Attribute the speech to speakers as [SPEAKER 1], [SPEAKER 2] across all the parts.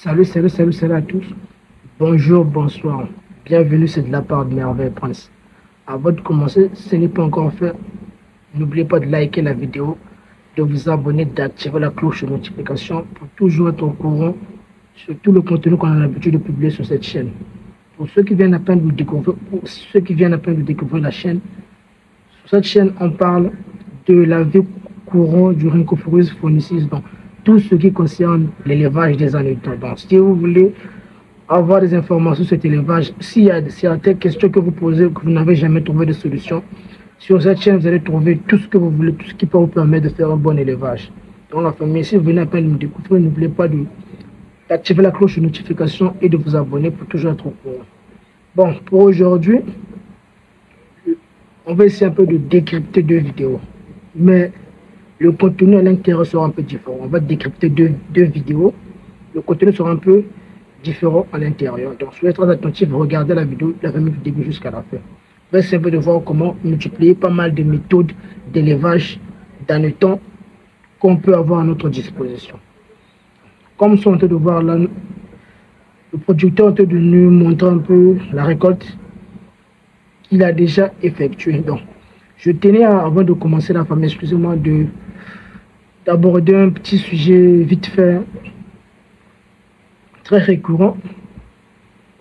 [SPEAKER 1] Salut à tous. Bonjour, bonsoir. Bienvenue, c'est de la part de Merveille Prince. Avant de commencer, ce n'est pas encore fait. N'oubliez pas de liker la vidéo, de vous abonner, d'activer la cloche de notification pour toujours être au courant sur tout le contenu qu'on a l'habitude de publier sur cette chaîne. Pour ceux qui viennent à peine de découvrir la chaîne, sur cette chaîne, on parle de la vie courante du Rhincophorus phoenicis, donc tout ce qui concerne l'élevage des anneutons. Donc, si vous voulez avoir des informations sur cet élevage, s'il y a certaines questions que vous posez, que vous n'avez jamais trouvé de solution, sur cette chaîne, vous allez trouver tout ce que vous voulez, tout ce qui peut vous permettre de faire un bon élevage. Donc, la famille, si vous venez à peine de nous découvrir, n'oubliez pas d'activer la cloche de notification et de vous abonner pour toujours être au courant. Bon, pour aujourd'hui, on va essayer un peu de décrypter deux vidéos. Mais le contenu à l'intérieur sera un peu différent. On va décrypter deux vidéos. Le contenu sera un peu différent à l'intérieur. Donc, soyez très attentifs, regardez la vidéo du début jusqu'à la fin. On va essayer un peu de voir comment multiplier pas mal de méthodes d'élevage d'anneutons qu'on peut avoir à notre disposition. Comme on est en train de voir là, le producteur est en train de nous montrer un peu la récolte qu'il a déjà effectuée. Donc, je tenais avant de commencer la famille, excusez-moi, d'aborder un petit sujet vite fait, très récurrent.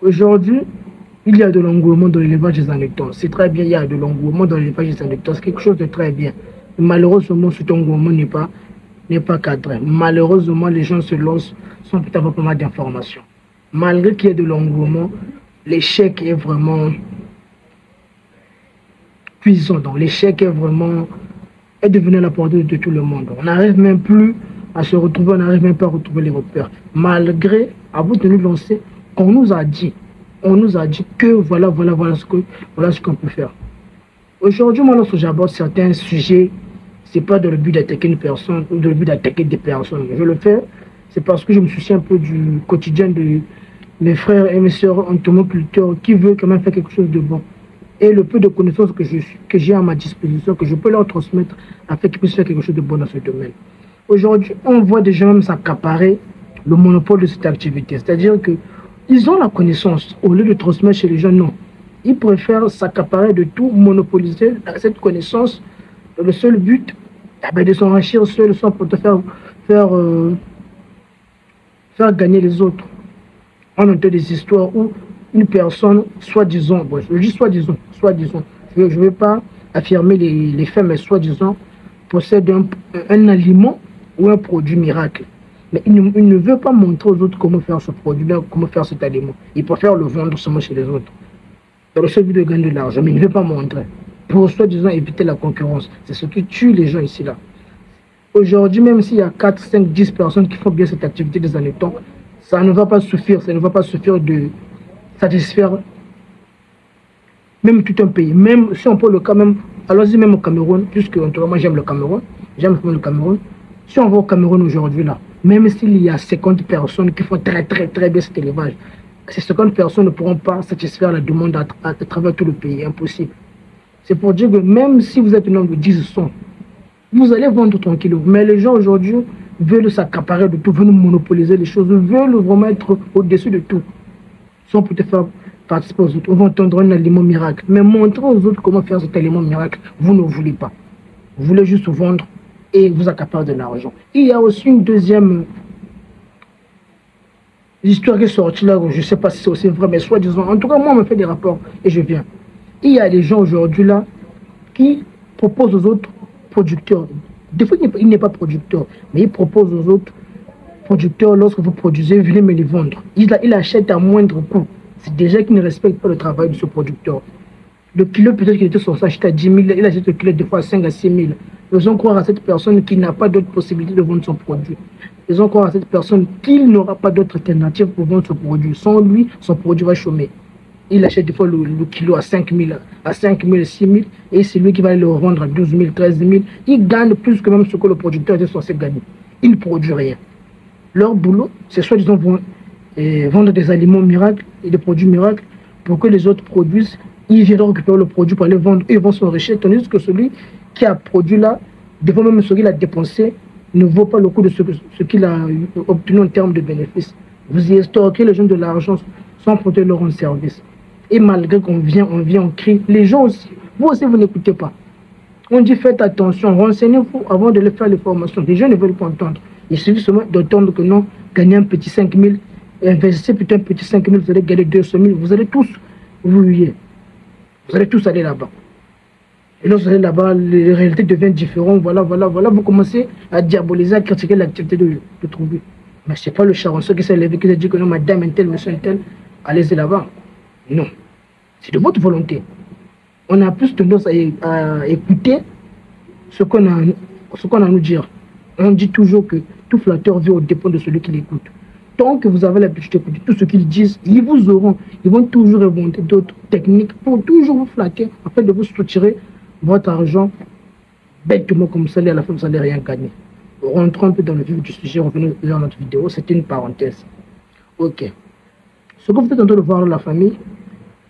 [SPEAKER 1] Aujourd'hui, il y a de l'engouement dans l'élevage des anneutons. C'est très bien, il y a de l'engouement dans l'élevage des anneutons. C'est quelque chose de très bien. Malheureusement, cet engouement n'est pas cadré. Malheureusement, les gens se lancent sans peut-être avoir pas mal d'informations. Malgré qu'il y ait de l'engouement, l'échec est vraiment puissant. Donc, l'échec est devenu à la portée de tout le monde. On n'arrive même plus à se retrouver, on n'arrive même pas à retrouver les repères. Malgré, à bout de nous lancer, on nous a dit que voilà ce qu'on peut faire. Aujourd'hui, moi, lorsque j'aborde certains sujets, c'est pas dans le but d'attaquer une personne ou dans le but d'attaquer des personnes. Je le fais, c'est parce que je me soucie un peu du quotidien de mes frères et mes sœurs entomoculteurs qui veulent quand même faire quelque chose de bon. Et le peu de connaissances que j'ai à ma disposition, que je peux leur transmettre afin qu'ils puissent faire quelque chose de bon dans ce domaine. Aujourd'hui, on voit des gens même s'accaparer le monopole de cette activité. C'est-à-dire qu'ils ont la connaissance. Au lieu de transmettre chez les gens, non. Ils préfèrent s'accaparer de tout, monopoliser cette connaissance dans le seul but de s'enrichir seuls sans pour te faire gagner les autres. On entend des histoires où une personne, soi-disant, bon, je dis soi-disant, je ne vais pas affirmer les faits, mais soi-disant, possède un aliment ou un produit miracle. Mais il ne veut pas montrer aux autres comment faire ce produit, comment faire cet aliment. Il préfère le vendre seulement chez les autres. Dans le seul but de gagner de l'argent, mais il ne veut pas montrer. Pour soi-disant éviter la concurrence. C'est ce qui tue les gens ici là. Aujourd'hui, même s'il y a 4, 5, 10 personnes qui font bien cette activité des anneutons, ça ne va pas suffire de satisfaire même tout un pays. Même si on prend le cas, allons-y même au Cameroun, puisque moi j'aime le Cameroun, le Cameroun. Si on va au Cameroun aujourd'hui là, même s'il y a 50 personnes qui font très bien cet élevage, ces 50 personnes ne pourront pas satisfaire la demande à travers tout le pays, impossible. C'est pour dire que même si vous êtes un nombre de 10 100, vous allez vendre tranquillement. Mais les gens aujourd'hui veulent s'accaparer de tout, veulent monopoliser les choses, veulent vraiment être au-dessus de tout. Sans peut-être faire participer aux autres. On va entendre un aliment miracle. Mais montrer aux autres comment faire cet aliment miracle, vous ne voulez pas. Vous voulez juste vendre et vous accaparer de l'argent. Il y a aussi une deuxième histoire qui est sortie là, je ne sais pas si c'est aussi vrai, mais soi-disant, en tout cas, moi, on me fait des rapports et je viens. Il y a des gens aujourd'hui là qui proposent aux autres producteurs. Des fois, il n'est pas producteur, mais il propose aux autres producteurs, lorsque vous produisez, venez me les vendre. Il achète à moindre coût. C'est déjà qu'il ne respecte pas le travail de ce producteur. Le kilo, peut-être qu'il était censé acheter à 10 000, il achète le kilo des fois à 5 à 6 000. Faisons croire à cette personne qui n'a pas d'autre possibilité de vendre son produit. Faisons croire à cette personne qu'il n'aura pas d'autre alternative pour vendre son produit. Sans lui, son produit va chômer. Il achète des fois le kilo à 5 000, 6 000, et c'est lui qui va le revendre à 12 000, 13 000. Il gagne plus que même ce que le producteur était censé gagner. Il ne produit rien. Leur boulot, c'est soit-disant vendre des aliments miracles et des produits miracles pour que les autres produisent. Ils viendront récupérer le produit pour aller vendre et ils vont s'enrichir. Tandis que celui qui a produit là, devant même ce qu'il a dépensé, ne vaut pas le coût de ce qu'il a obtenu en termes de bénéfices. Vous estorquez les gens de l'argent sans porter leur en service. Et malgré qu'on vient, on crie. Les gens aussi, vous aussi, vous n'écoutez pas. On dit faites attention, renseignez-vous avant de faire les formations. Les gens ne veulent pas entendre. Il suffit seulement d'entendre que non, gagner un petit 5 000, investissez plutôt un petit 5 000, vous allez gagner 200 000. Vous allez tous vous huer. Vous allez tous aller là-bas. Et lorsque vous allez là-bas, les réalités deviennent différentes. Voilà. Vous commencez à diaboliser, à critiquer l'activité de trouver. Mais ce n'est pas le charançon qui s'est levé, qui a dit que non, madame, un tel, monsieur, un tel, allez-y là-bas. Non. C'est de votre volonté. On a plus tendance à écouter ce qu'on a à nous dire. On dit toujours que tout flatteur vit au dépend de celui qui l'écoute. Tant que vous avez l'habitude d'écouter tout ce qu'ils disent, ils vont toujours inventer d'autres techniques pour toujours vous flatter, afin de vous structurer votre argent bêtement comme ça, et à la fin vous n'allez rien gagner. Rentrons un peu dans le vif du sujet, revenons dans notre vidéo, c'était une parenthèse. Ok. Ce que vous êtes en train de voir dans la famille,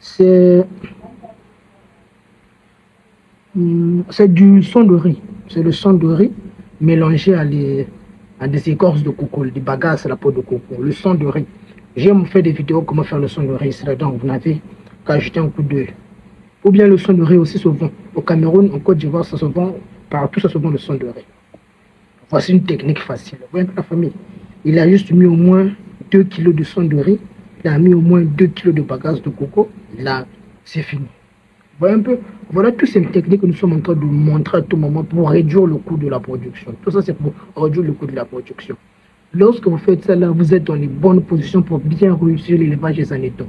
[SPEAKER 1] c'est du son de riz. C'est le son de riz mélangé à des écorces de coco, des bagages à la peau de coco. Le son de riz. J'aime faire des vidéos comment faire le son de riz. C'est là-dedans, vous n'avez qu'à jeter un coup d'œil. Ou bien le son de riz aussi se vend. Au Cameroun, en Côte d'Ivoire, ça se vend. Partout, ça se vend le son de riz. Voici une technique facile. Vous voyez la famille. Il a juste mis au moins 2 kilos de son de riz. Il a mis au moins 2 kilos de bagages de coco. Là, c'est fini. Vous voyez un peu, voilà toutes ces techniques que nous sommes en train de montrer à tout moment pour réduire le coût de la production. Tout ça, c'est pour réduire le coût de la production. Lorsque vous faites ça, là, vous êtes dans les bonnes positions pour bien réussir l'élevage des anétons.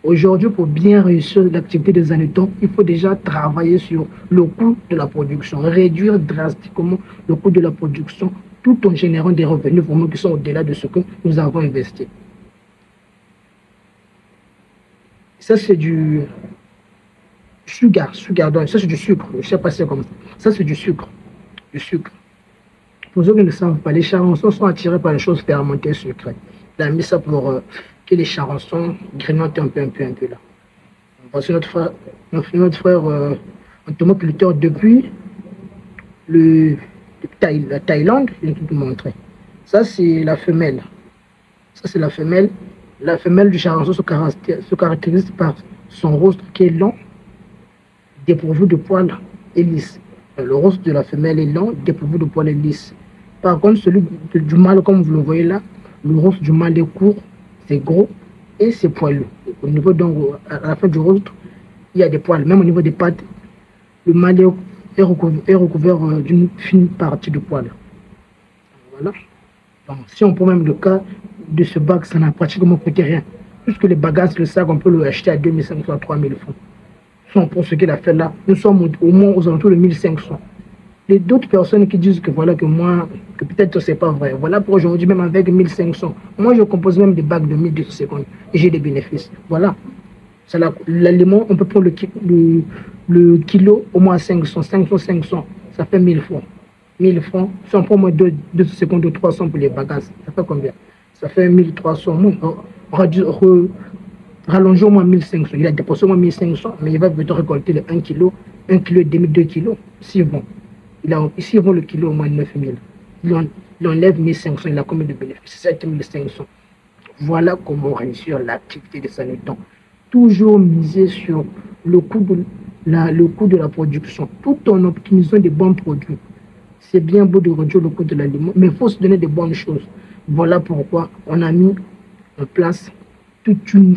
[SPEAKER 1] Aujourd'hui, pour bien réussir l'activité des anétons, il faut déjà travailler sur le coût de la production, réduire drastiquement le coût de la production, tout en générant des revenus vraiment qui sont au-delà de ce que nous avons investi. Ça, c'est du sugar, donc ça c'est du sucre, je ne sais pas si c'est comme ça. Ça c'est du sucre. Pour ceux qui ne savent pas, les charançons sont attirés par les choses fermentées sucrées. Il a mis ça pour que les charançons grignotent un peu là. Voici notre frère entomoculteur depuis la Thaïlande, je vais tout vous montrer. Ça c'est la femelle. La femelle du charançon se caractérise par son rostre qui est long, dépourvu de poils et lisse. Le rostre de la femelle est long, dépourvu de poils et lisse. Par contre, celui du mâle, comme vous le voyez là, le rostre du mâle est court, c'est gros et c'est poilu. Au niveau donc, à la fin du rostre, il y a des poils. Même au niveau des pattes, le mâle est recouvert d'une fine partie de poils. Voilà. Donc, si on prend même le cas de ce bac, ça n'a pratiquement coûté rien. Puisque les bagages, le sac, on peut le acheter à 2500 à 3000 francs. Pour ce qu'il a fait là, nous sommes au moins aux alentours de 1500. Et d'autres personnes qui disent que voilà, que moi, que peut-être c'est pas vrai. Voilà pour aujourd'hui, même avec 1500. Moi, je compose même des bacs de 1200 secondes et j'ai des bénéfices. Voilà. L'aliment, on peut prendre le kilo au moins 500. Ça fait 1000 francs. 1000 francs. Si on prend au moins 2 secondes ou 300 pour les bagages, ça fait combien? Ça fait 1300. Rallongé au moins 1500. Il a dépassé au moins 1500, mais il va plutôt récolter le 1 kg, 1 kg et demi, 2 kg. S'il vend. Ici, il vend le kilo au moins 9000. Il enlève 1500. Il a combien de bénéfices? 7500. Voilà comment réussir l'activité de Saneton. Toujours miser sur le coût de la production, tout en optimisant des bons produits. C'est bien beau de réduire le coût de l'aliment, mais il faut se donner des bonnes choses. Voilà pourquoi on a mis en place toute une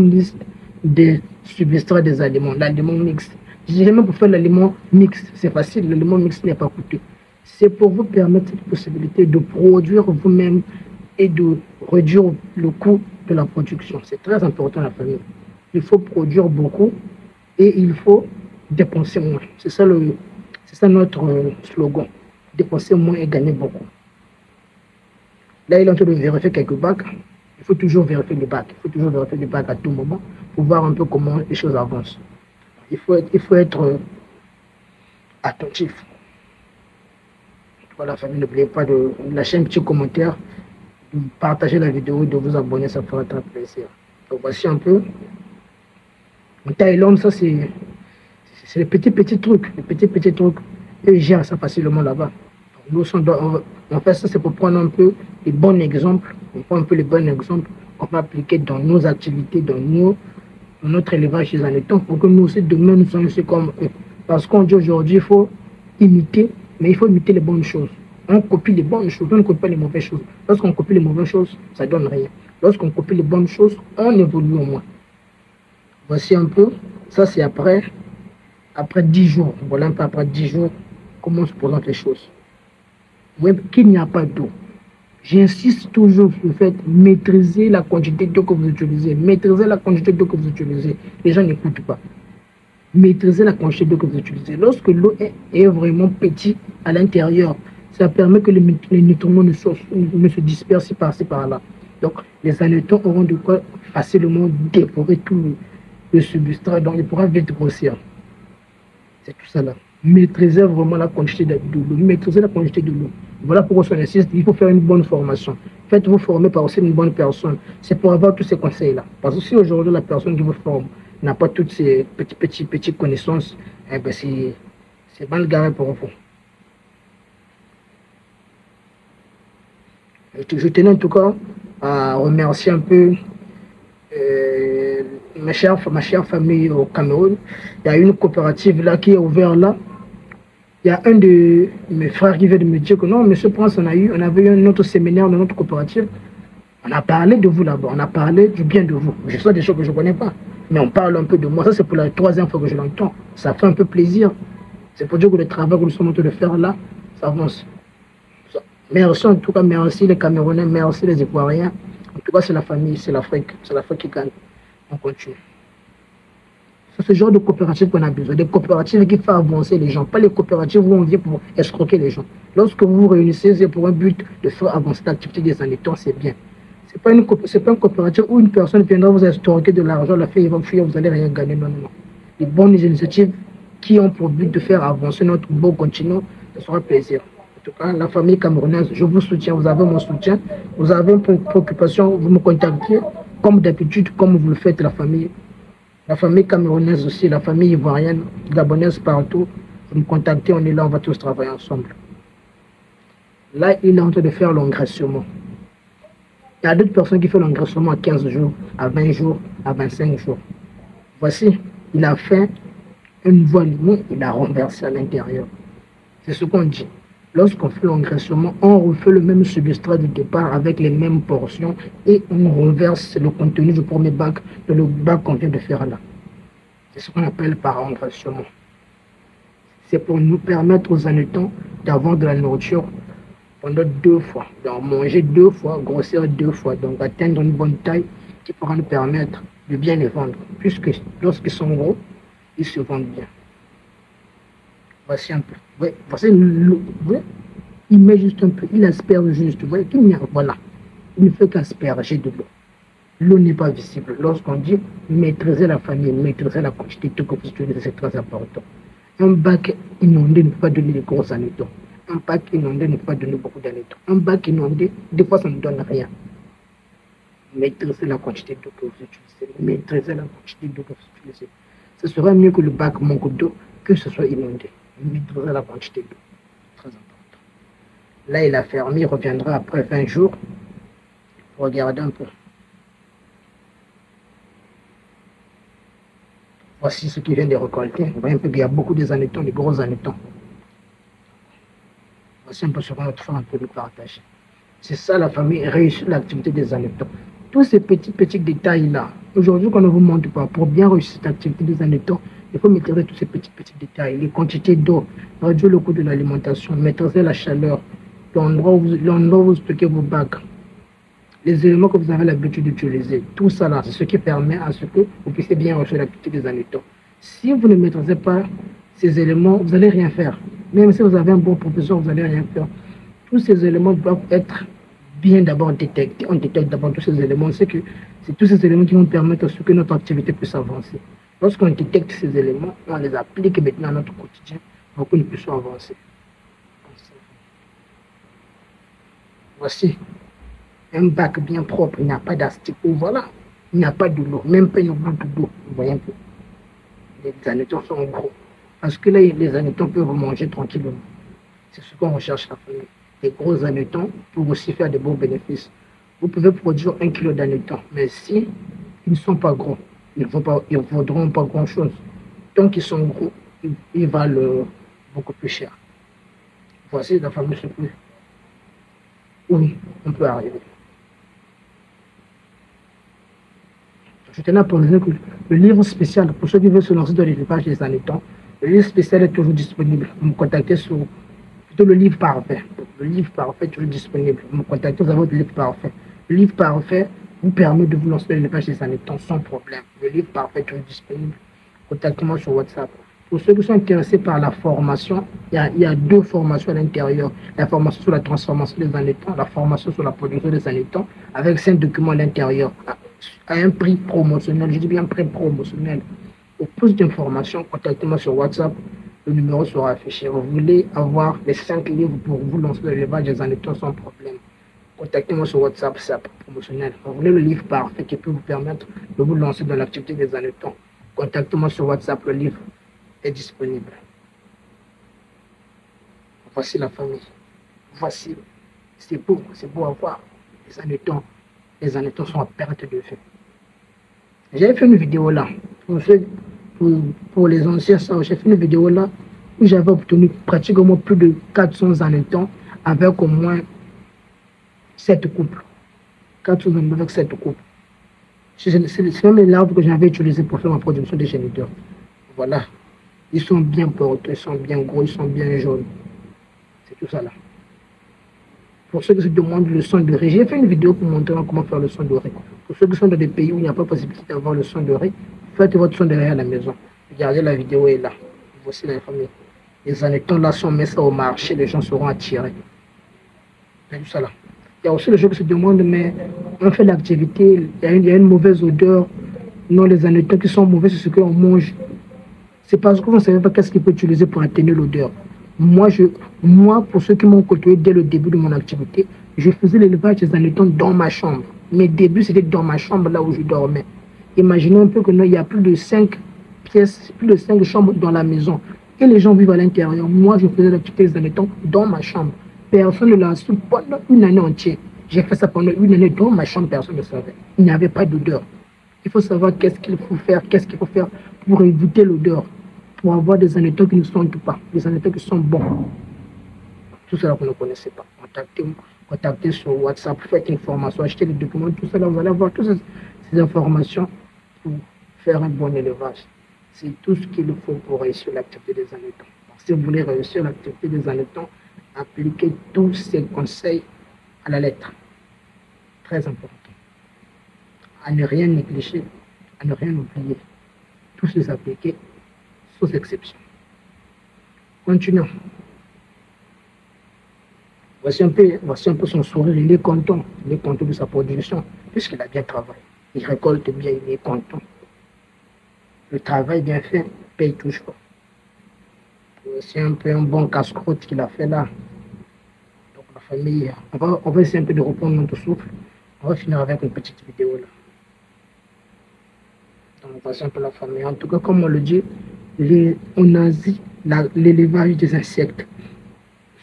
[SPEAKER 1] liste de substrates des aliments, l'aliment mixte. Je dirais même pour faire l'aliment mixte, c'est facile, l'aliment mixte n'est pas coûteux. C'est pour vous permettre cette possibilité de produire vous-même et de réduire le coût de la production. C'est très important la famille. Il faut produire beaucoup et il faut dépenser moins. C'est ça notre slogan. Dépenser moins et gagner beaucoup. Là, il est en train de vérifier quelques bacs. Il faut toujours vérifier les bacs. Il faut toujours vérifier les bacs à tout moment pour voir un peu comment les choses avancent. Il faut être attentif. Voilà, famille, n'oubliez pas de lâcher un petit commentaire, de partager la vidéo, de vous abonner, ça fera très plaisir. Donc voici un peu. En Thaïlande, ça c'est les petits trucs. Les petits trucs. Eux, ils gèrent ça facilement là-bas. Nous, on fait ça, c'est pour prendre un peu les bons exemples On prend un peu les bons exemples qu'on peut appliquer dans nos activités, dans notre élevage chez Anéton, pour que nous aussi, demain, nous soyons aussi comme eux. Parce qu'on dit aujourd'hui, il faut imiter, mais il faut imiter les bonnes choses. On copie les bonnes choses, on ne copie pas les mauvaises choses. Lorsqu'on copie les mauvaises choses, ça ne donne rien. Lorsqu'on copie les bonnes choses, on évolue au moins. Voici un peu, ça c'est après 10 jours. Voilà un peu après 10 jours, comment se présentent les choses. Vous voyez qu'il n'y a pas d'eau. J'insiste toujours sur le fait de maîtriser la quantité d'eau que vous utilisez. Maîtriser la quantité d'eau que vous utilisez. Les gens n'écoutent pas. Maîtriser la quantité d'eau que vous utilisez. Lorsque l'eau est vraiment petite à l'intérieur, ça permet que les nutriments ne se dispersent par-ci par-là. Donc, les annétons auront de quoi facilement dévorer tout le substrat, donc ils pourront vite grossir. C'est tout ça là. Maîtriser vraiment la quantité de l'eau. Maîtriser la quantité de l'eau. Voilà pourquoi on insiste, il faut faire une bonne formation. Faites-vous former par aussi une bonne personne. C'est pour avoir tous ces conseils-là. Parce que si aujourd'hui la personne qui vous forme n'a pas toutes ces petites connaissances, eh ben c'est mal garé pour vous. Je tenais en tout cas à remercier un peu ma chère famille au Cameroun. Il y a une coopérative là qui est ouverte là. Il y a un de mes frères qui vient de me dire que non, monsieur Prince, on avait eu un autre séminaire dans notre coopérative. On a parlé de vous là-bas, on a parlé du bien de vous. Je sais des choses que je ne connais pas, mais on parle un peu de moi. Ça, c'est pour la 3e fois que je l'entends. Ça fait un peu plaisir. C'est pour dire que le travail que nous sommes en train de faire là, ça avance. Merci en tout cas, merci les Camerounais, merci les Ivoiriens. En tout cas, c'est la famille, c'est l'Afrique qui gagne. On continue. C'est ce genre de coopérative qu'on a besoin. Des coopératives qui font avancer les gens, pas les coopératives où on vient pour escroquer les gens. Lorsque vous vous réunissez, c'est pour un but de faire avancer l'activité des annétons, c'est bien. Ce n'est pas une coopérative où une personne viendra vous escroquer de l'argent, la fille va fuir, vous n'allez rien gagner. Non, non, non. Les bonnes initiatives qui ont pour but de faire avancer notre beau continent, ce sera plaisir. En tout cas, la famille camerounaise, je vous soutiens, vous avez mon soutien, vous avez une préoccupation, vous me contactez, comme d'habitude, comme vous le faites, la famille camerounaise aussi, la famille ivoirienne, gabonaise partout. Vous me contactez, on est là, on va tous travailler ensemble. Là, il est en train de faire l'engraissement. Il y a d'autres personnes qui font l'engraissement à 15 jours, à 20 jours, à 25 jours. Voici, il a fait une voie lignée, il a renversé à l'intérieur. C'est ce qu'on dit. Lorsqu'on fait l'engraissement, on refait le même substrat du départ avec les mêmes portions et on renverse le contenu du premier bac dans le bac qu'on vient de faire là. C'est ce qu'on appelle par engraissement. C'est pour nous permettre aux annétons d'avoir de la nourriture pendant 2 fois. Donc manger 2 fois, grossir 2 fois. Donc atteindre une bonne taille qui pourra nous permettre de bien les vendre. Puisque lorsqu'ils sont gros, ils se vendent bien. Voici un peu. Ouais, voici l'eau. Ouais. Il met juste un peu, il asperge juste. Vous voyez, voilà. Il ne fait qu'asperger de l'eau. L'eau n'est pas visible. Lorsqu'on dit maîtriser la famille, maîtriser la quantité de que vous utilisez, c'est très important. Un bac inondé ne peut pas donner de gros annétons. Un bac inondé ne peut pas donner beaucoup d'annétons. Un bac inondé, des fois, ça ne donne rien. Maîtriser la quantité d'eau que vous utilisez. Maîtriser la quantité d'eau que vous utilisez. Ce serait mieux que le bac manque d'eau que ce soit inondé. Maîtriser la quantité d'eau. Très important. Là, il a fermé, il reviendra après 20 jours. Regardez un peu. Voici ce qu'il vient de récolter. Vous voyez un peu qu'il y a beaucoup de annétons, de gros annétons. Voici un peu ce qu'on a fait un peu de partage. C'est ça la famille réussit l'activité des annétons. Tous ces petits détails-là, aujourd'hui qu'on ne vous montre pas, pour bien réussir cette activité des annétons, il faut maîtriser tous ces petits détails, les quantités d'eau, réduire le coût de l'alimentation, maîtriser la chaleur, l'endroit où vous stockez vos bacs, les éléments que vous avez l'habitude d'utiliser. Tout ça là, c'est ce qui permet à ce que vous puissiez bien réussir l'activité des annétons. Si vous ne maîtrisez pas ces éléments, vous n'allez rien faire. Même si vous avez un bon professeur, vous n'allez rien faire. Tous ces éléments doivent être bien d'abord détectés. On détecte d'abord tous ces éléments. C'est tous ces éléments qui vont permettre à ce que notre activité puisse avancer. Lorsqu'on détecte ces éléments, on les applique maintenant à notre quotidien pour que nous puissions avancer. Voici un bac bien propre, il n'y a pas d'asticot, voilà. Il n'y a pas de l'eau, même pas une goutte d'eau. Vous voyez un peu. Les annétons sont gros. Parce que là, les annétons peuvent manger tranquillement. C'est ce qu'on recherche à faire. Les gros annétons pour aussi faire de bons bénéfices. Vous pouvez produire 1 kilo d'anétons, mais si ils ne sont pas gros, ils ne vaudront pas grand-chose. Tant qu'ils sont gros, ils valent beaucoup plus cher. Voici la fameuse plus. Oui, on peut arriver. Je tenais à préciser que le livre spécial, pour ceux qui veulent se lancer dans l'élevage des anétons, le livre spécial est toujours disponible. Vous me contactez sur plutôt le livre parfait. Le livre parfait est toujours disponible. Vous me contactez, vous avez votre livre parfait. Le livre parfait vous permet de vous lancer dans l'élevage des anétons sans problème. Le livre parfait est toujours disponible. Contactez-moi sur WhatsApp. Pour ceux qui sont intéressés par la formation, il y a 2 formations à l'intérieur. La formation sur la transformation des anétons, la formation sur la production des anétons, avec 5 documents à l'intérieur, à un prix promotionnel. Je dis bien prix promotionnel. Pour plus d'informations, contactez-moi sur WhatsApp. Le numéro sera affiché. Vous voulez avoir les 5 livres pour vous lancer dans l'élevage des anétons sans problème. Contactez-moi sur WhatsApp, c'est un prix promotionnel. Vous voulez le livre parfait qui peut vous permettre de vous lancer dans l'activité des anétons. Contactez-moi sur WhatsApp, le livre est disponible. Voici la famille. Voici, c'est beau à voir. Les anétons sont à perte de vue. J'avais fait une vidéo là, pour les anciens, j'ai fait une vidéo là où j'avais obtenu pratiquement plus de 400 anétons avec au moins 7 couples. 400 anétons avec 7 couples. C'est même les larves que j'avais utilisées pour faire ma production de géniteurs. Voilà. Ils sont bien portés, ils sont bien gros, ils sont bien jaunes. C'est tout ça là. Pour ceux qui se demandent le son de riz, j'ai fait une vidéo pour montrer comment faire le son de riz. Pour ceux qui sont dans des pays où il n'y a pas possibilité d'avoir le son de riz, faites votre son de riz à la maison. Regardez, la vidéo est là. Voici l'information. Les anétons là, si on met ça au marché, les gens seront attirés. C'est tout ça là. Il y a aussi les gens qui se demandent, mais on fait l'activité, il y a une mauvaise odeur. Non, les anétons qui sont mauvais, c'est ce qu'on mange. C'est parce que vous ne savez pas qu'est-ce qu'il peut utiliser pour atténuer l'odeur. Moi, pour ceux qui m'ont côtoyé dès le début de mon activité, je faisais l'élevage des anétons dans ma chambre. Mes débuts, c'était dans ma chambre, là où je dormais. Imaginez un peu que il y a plus de 5 pièces, plus de 5 chambres dans la maison. Et les gens vivent à l'intérieur. Moi, je faisais l'activité des anétons dans ma chambre. Personne ne l'a su pendant une année entière. J'ai fait ça pendant une année dans ma chambre, personne ne savait. Il n'y avait pas d'odeur. Il faut savoir qu'est-ce qu'il faut faire pour éviter l'odeur, pour avoir des anétons qui ne sentent pas, des anétons qui sont bons. Tout cela vous ne connaissez pas. Contactez sur WhatsApp, faites une formation, achetez des documents, tout cela, vous allez avoir toutes ces informations pour faire un bon élevage. C'est tout ce qu'il faut pour réussir l'activité des anétons. Si vous voulez réussir l'activité des anétons, appliquez tous ces conseils à la lettre. Très important. À ne rien négliger, à ne rien oublier. Tous les appliquer, sans exception. Continuons. Voici un peu son sourire, il est content de sa production, puisqu'il a bien travaillé. Il récolte bien, il est content. Le travail bien fait paye toujours. C'est un peu un bon casse-croûte qu'il a fait là. Donc la famille, on va essayer un peu de reprendre notre souffle. On va finir avec une petite vidéo là. Donc voici un peu la famille. En tout cas, comme on le dit, on a dit l'élevage des insectes,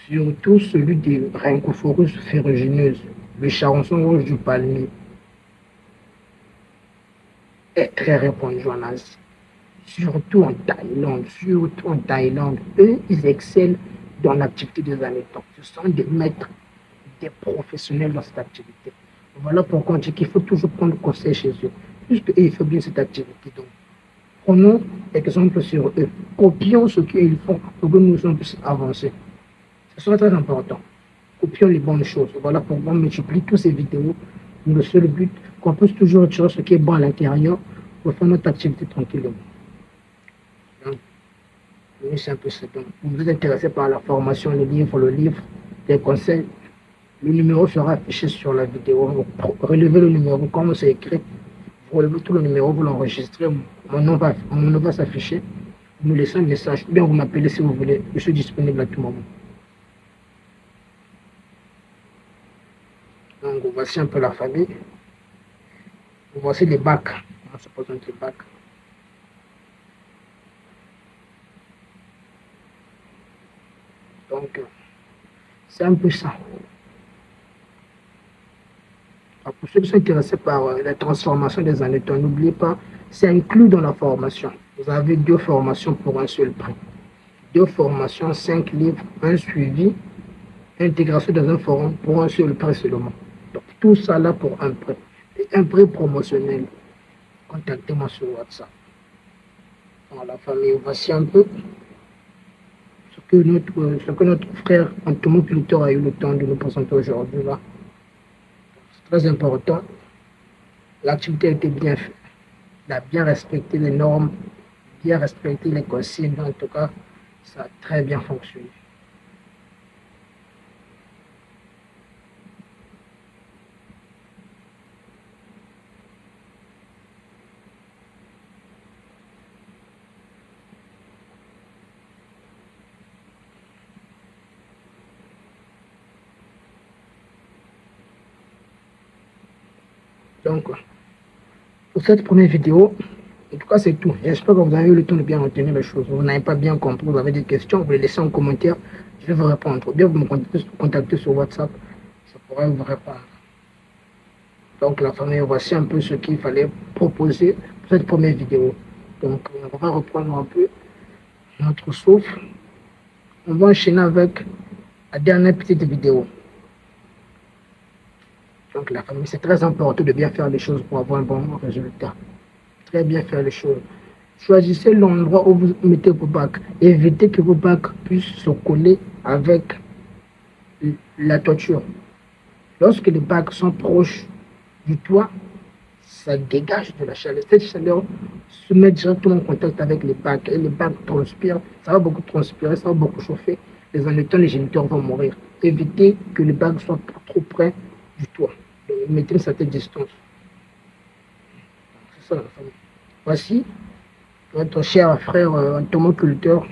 [SPEAKER 1] surtout celui des Rhynchophorus ferrugineuses, le charançon rouge du palmier, est très répandu en Asie. Surtout en Thaïlande. Eux, ils excellent dans l'activité des anétons. Ce sont des maîtres, des professionnels dans cette activité. Voilà pourquoi on dit qu'il faut toujours prendre conseil chez eux, puisqu'eux, ils font bien cette activité. Donc, prenons exemple sur eux. Copions ce qu'ils font pour que nous puissions avancer. Ce sont très important. Copions les bonnes choses. Voilà pourquoi on multiplie toutes ces vidéos. Le seul but, qu'on puisse toujours tirer ce qui est bon à l'intérieur pour faire notre activité tranquillement. C'est un peu ça. Donc, vous êtes intéressé par la formation, le livre, les conseils, le numéro sera affiché sur la vidéo. Vous relevez le numéro, comme c'est écrit, vous relevez tout le numéro, vous l'enregistrez, mon nom va s'afficher. Vous me laissez un message, ou bien vous m'appelez si vous voulez. Je suis disponible à tout moment. Donc, voici un peu la famille. Voici les bacs. On se présente les bacs. Donc, c'est un peu ça. Alors, pour ceux qui sont intéressés par la transformation des annétons, n'oubliez pas, c'est inclus dans la formation. Vous avez 2 formations pour un seul prix. 2 formations, 5 livres, un suivi, intégration dans un forum pour un seul prix seulement. Donc tout ça là pour un prix. Et un prix promotionnel. Contactez-moi sur WhatsApp. Dans la famille, voici un peu ce que notre frère Antomo Plutor a eu le temps de nous présenter aujourd'hui là. C'est très important. L'activité a été bien faite. Il a bien respecté les normes, bien respecté les consignes. En tout cas, ça a très bien fonctionné. Donc, pour cette première vidéo, en tout cas, c'est tout. J'espère que vous avez eu le temps de bien retenir les choses. Vous n'avez pas bien compris, vous avez des questions, vous les laissez en commentaire, je vais vous répondre. Ou bien vous me contactez sur WhatsApp, je pourrai vous répondre. Donc, la famille, voici un peu ce qu'il fallait proposer pour cette première vidéo. Donc, on va reprendre un peu notre souffle. On va enchaîner avec la dernière petite vidéo. Donc, la famille, c'est très important de bien faire les choses pour avoir un bon résultat. Très bien faire les choses. Choisissez l'endroit où vous mettez vos bacs. Évitez que vos bacs puissent se coller avec la toiture. Lorsque les bacs sont proches du toit, ça dégage de la chaleur. Cette chaleur se met directement en contact avec les bacs. Et les bacs transpirent. Ça va beaucoup transpirer, ça va beaucoup chauffer. Les annétons, les géniteurs vont mourir. Évitez que les bacs soient trop près du toit. Donc, mettez une certaine distance. C'est ça la famille. Voici notre cher frère entomoculteur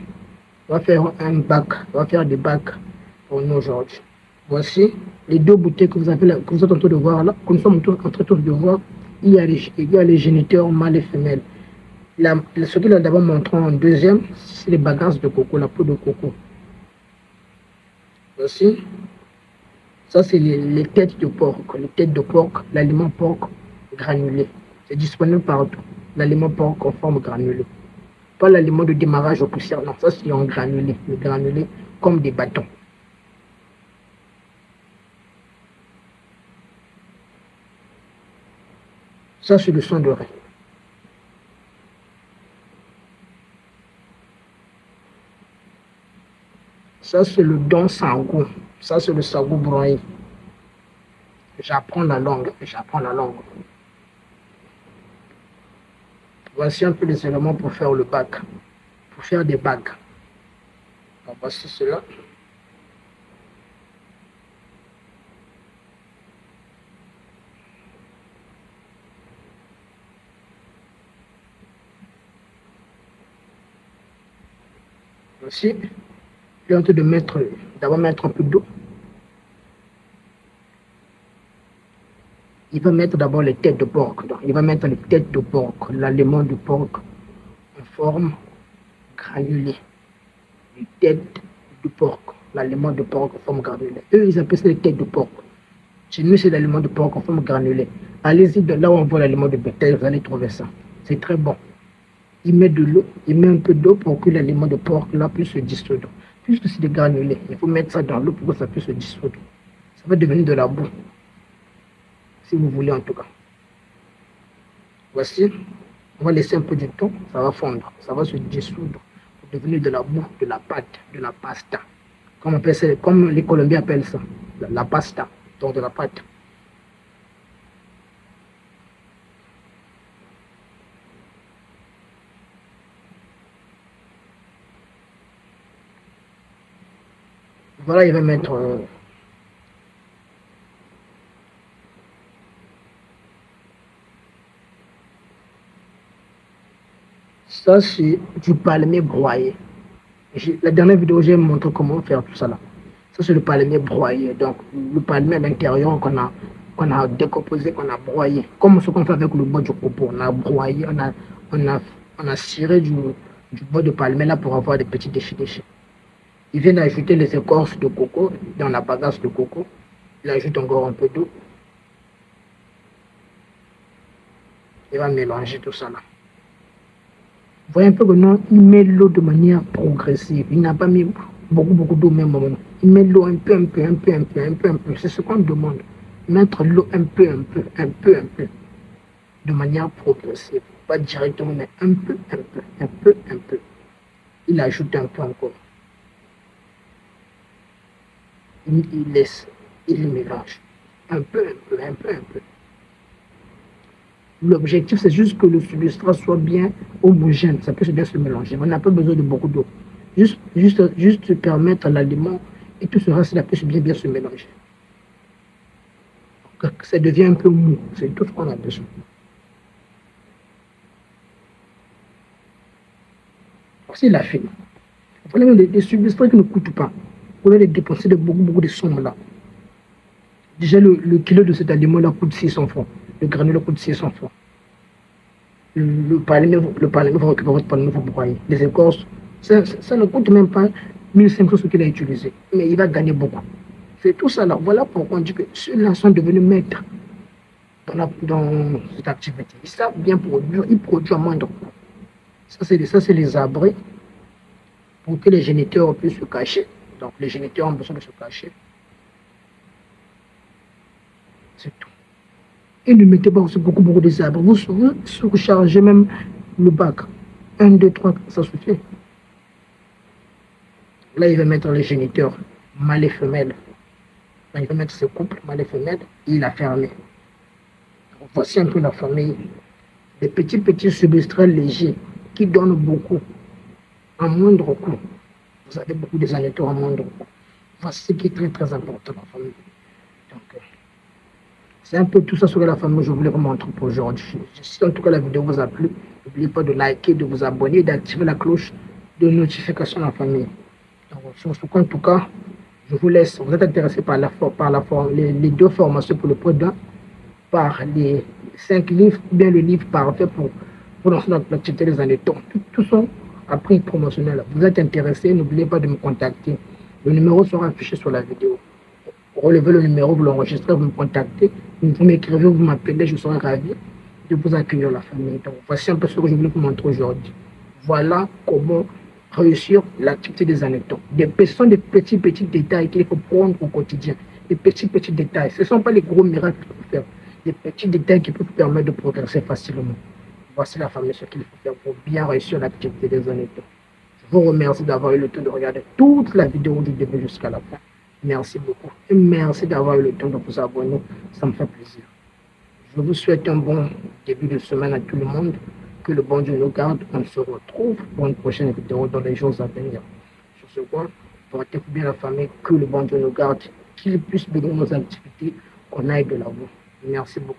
[SPEAKER 1] va faire un bac, va faire des bacs pour nous aujourd'hui. Voici les 2 bouteilles que vous avez là, que vous êtes en train de voir là, que nous sommes en train de voir. Il y a les géniteurs mâles et femelles. Ce qu'il a d'abord montré en deuxième, c'est les bagages de coco, la peau de coco. Voici. Ça, c'est les têtes de porc. Les têtes de porc, l'aliment porc granulé. C'est disponible partout. L'aliment porc en forme granulée. Pas l'aliment de démarrage aux poussières. Non, ça, c'est en granulé. Le granulé comme des bâtons. Ça, c'est le sang de rein. Ça, c'est le don sango. Ça, c'est le sango broyé. J'apprends la langue. J'apprends la langue. Voici un peu les éléments pour faire le bac. Pour faire des bagues. Alors, voici cela. Voici. Il est en train de d'abord mettre un peu d'eau. Il va mettre d'abord les têtes de porc. Donc, il va mettre les têtes de porc, l'aliment de porc en forme granulée. Les têtes de porc, l'aliment de porc en forme granulée. Eux, ils appellent ça les têtes de porc. Chez nous, c'est l'aliment de porc en forme granulée. Allez-y, de là où on voit l'aliment de bétail, vous allez trouver ça. C'est très bon. Il met de l'eau, il met un peu d'eau pour que l'aliment de porc là puisse se dissoudre. Puisque c'est des granulés, il faut mettre ça dans l'eau pour que ça puisse se dissoudre. Ça va devenir de la boue. Si vous voulez en tout cas. Voici, on va laisser un peu de temps, ça va fondre, ça va se dissoudre pour devenir de la boue, de la pâte, de la pasta. Comme les Colombiens appellent ça, la pasta, donc de la pâte. Voilà, il va mettre ça, c'est du palmier broyé. La dernière vidéo, j'ai montré comment faire tout ça là. Ça, c'est le palmier broyé. Donc, le palmier à l'intérieur qu'on a décomposé, qu'on a broyé. Comme ce qu'on fait avec le bois du coco. On a broyé, on a ciré du bois de palmier là pour avoir des petits déchets. Il vient d'ajouter les écorces de coco dans la bagasse de coco. Il ajoute encore un peu d'eau. Il va mélanger tout ça là. Vous voyez un peu que non, il met l'eau de manière progressive. Il n'a pas mis beaucoup d'eau au même moment. Il met l'eau un peu. C'est ce qu'on demande. Mettre l'eau un peu. De manière progressive. Pas directement, mais un peu. Il ajoute un peu encore. Il laisse. Il mélange. Un peu. L'objectif, c'est juste que le substrat soit bien homogène. Ça peut bien se mélanger. On n'a pas besoin de beaucoup d'eau. Juste permettre à l'aliment et tout ce reste-là peut bien se mélanger. Donc, ça devient un peu mou. C'est tout ce qu'on a besoin. S'il a fait, il faut des substrats qui ne coûtent pas. Vous allez dépenser beaucoup de sommes là. Déjà, le kilo de cet aliment-là coûte 600 francs. Le granule coûte 600 francs. Le palmier va récupérer votre palmier, vous broyer. Les écorces, ça ne coûte même pas 1500 ce qu'il a utilisé. Mais il va gagner beaucoup. C'est tout ça là. Voilà pourquoi on dit que ceux-là sont devenus maîtres dans cette activité. Ils savent bien produire, ils produisent à moindre coût. Ça, c'est les abris pour que les géniteurs puissent se cacher. Donc, les géniteurs ont besoin de se cacher. C'est tout. Et ne mettez pas aussi beaucoup des arbres. Vous surchargez même le bac. 1, 2, 3, ça suffit. Là, il va mettre les géniteurs, mâle et femelle. Là, il va mettre ce couple, mâle et femelle, et il a fermé. Donc, voici un peu la famille. Des petits substrats légers qui donnent beaucoup, à moindre coût. Vous avez beaucoup des aléatoires à moindre coût. Voici ce qui est très important dans la famille. Donc, c'est un peu tout ça sur la famille que je voulais vous montrer pour aujourd'hui. Si en tout cas la vidéo vous a plu, n'oubliez pas de liker, de vous abonner et d'activer la cloche de notification de la famille. Donc, sur ce point, en tout cas, je vous laisse. Vous êtes intéressé par les 2 formations pour le point 1, par les 5 livres, ou bien le livre parfait pour lancer notre activité des années temps. Tout sont à prix promotionnel. Vous êtes intéressé, n'oubliez pas de me contacter. Le numéro sera affiché sur la vidéo. Relevez le numéro, vous l'enregistrez, vous me contactez, vous m'écrivez, vous m'appelez, je serai ravi de vous accueillir la famille. Donc, voici un peu ce que je voulais vous montrer aujourd'hui. Voilà comment réussir l'activité des anecdotes. Ce sont des petits détails qu'il faut prendre au quotidien. Des petits détails. Ce ne sont pas les gros miracles qu'il faut faire. Des petits détails qui peuvent vous permettre de progresser facilement. Voici la famille, ce qu'il faut faire pour bien réussir l'activité des anecdotes. Je vous remercie d'avoir eu le temps de regarder toute la vidéo du début jusqu'à la fin. Merci beaucoup. Et merci d'avoir eu le temps de vous abonner. Ça me fait plaisir. Je vous souhaite un bon début de semaine à tout le monde. Que le bon Dieu nous garde. On se retrouve pour une prochaine vidéo dans les jours à venir. Sur ce point, portez-vous bien la famille. Que le bon Dieu nous garde. Qu'il puisse bénir nos activités. Qu'on aille de l'avant. Merci beaucoup.